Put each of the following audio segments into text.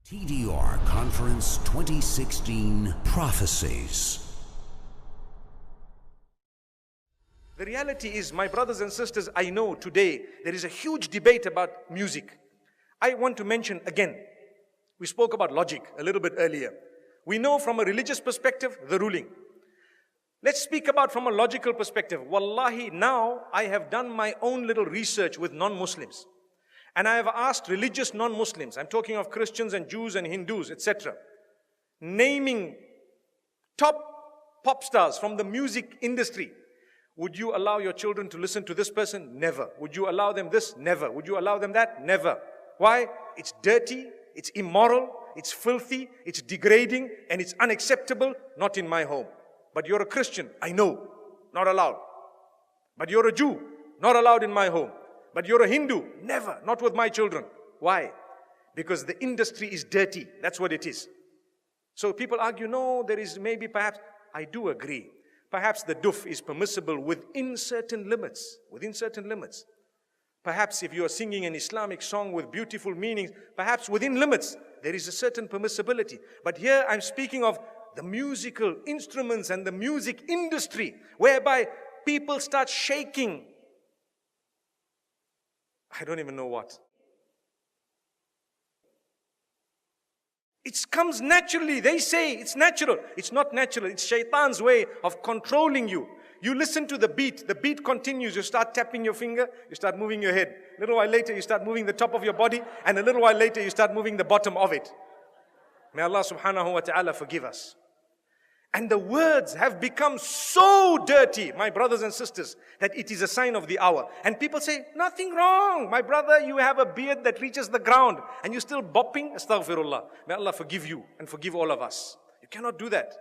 TDR Conference 2016 Prophecies. The reality is, my brothers and sisters, I know today there is a huge debate about music. I want to mention again, we spoke about logic a little bit earlier. We know from a religious perspective, the ruling. Let's speak about from a logical perspective. Wallahi, now I have done my own little research with non-Muslims. And I have asked religious non-Muslims, I'm talking of Christians and Jews and Hindus, etc., naming top pop stars from the music industry. Would you allow your children to listen to this person? Never. Would you allow them this? Never. Would you allow them that? Never. Why? It's dirty, it's immoral, it's filthy, it's degrading, and it's unacceptable. Not in my home. But you're a Christian, I know, not allowed. But you're a Jew, not allowed in my home. But you're a Hindu, never, not with my children. Why? Because the industry is dirty, that's what it is. So people argue, no, there is maybe perhaps, I do agree. Perhaps the duf is permissible within certain limits, Perhaps if you are singing an Islamic song with beautiful meanings, perhaps within limits, there is a certain permissibility. But here I'm speaking of the musical instruments and the music industry, whereby people start shaking. I don't even know what. It comes naturally. They say it's natural. It's not natural. It's shaitan's way of controlling you. You listen to the beat continues. You start tapping your finger, you start moving your head. A little while later, you start moving the top of your body, and a little while later, you start moving the bottom of it. May Allah subhanahu wa ta'ala forgive us. And the words have become so dirty, my brothers and sisters, that it is a sign of the hour. And people say, nothing wrong. My brother, you have a beard that reaches the ground and you're still bopping. Astaghfirullah. May Allah forgive you and forgive all of us. You cannot do that.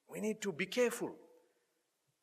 We need to be careful.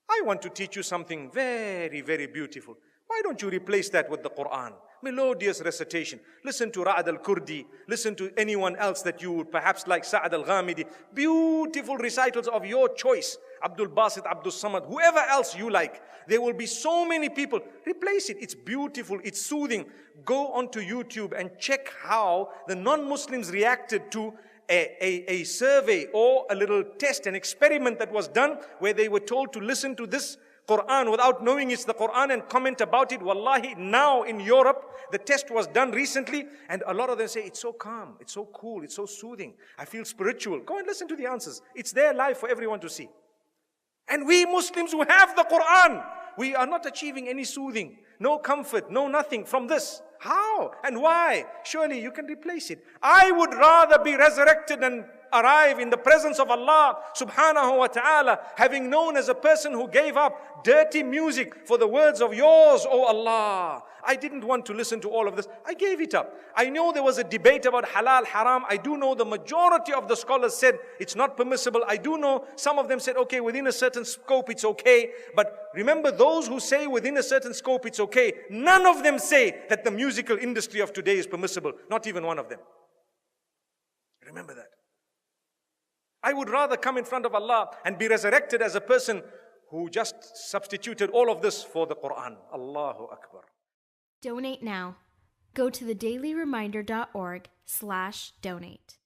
I want to teach you something very, very beautiful. Why don't you replace that with the Quran? Melodious recitation. Listen to Ra'ad al-Kurdi. Listen to anyone else that you would perhaps like, Sa'ad al-Ghamidi. Beautiful recitals of your choice. Abdul Basit, Abdul Samad, whoever else you like. There will be so many people. Replace it. It's beautiful. It's soothing. Go onto YouTube and check how the non-Muslims reacted to a survey or a little test, an experiment that was done where they were told to listen to this Quran without knowing it's the Quran and comment about it. Wallahi, now in Europe, the test was done recently and a lot of them say, it's so calm, it's so cool, it's so soothing. I feel spiritual. Go and listen to the answers. It's there live for everyone to see. And we Muslims who have the Quran, we are not achieving any soothing, no comfort, no nothing from this. How and why? Surely you can replace it. I would rather be resurrected and arrive in the presence of Allah subhanahu wa ta'ala, having known as a person who gave up dirty music for the words of yours, O Allah. I didn't want to listen to all of this. I gave it up. I know there was a debate about halal, haram. I do know the majority of the scholars said it's not permissible. I do know some of them said, okay, within a certain scope it's okay. But remember, those who say within a certain scope it's okay, none of them say that the musical industry of today is permissible. Not even one of them. Remember that. I would rather come in front of Allah and be resurrected as a person who just substituted all of this for the Quran. Allahu Akbar. Donate now. Go to thedailyreminder.org/donate.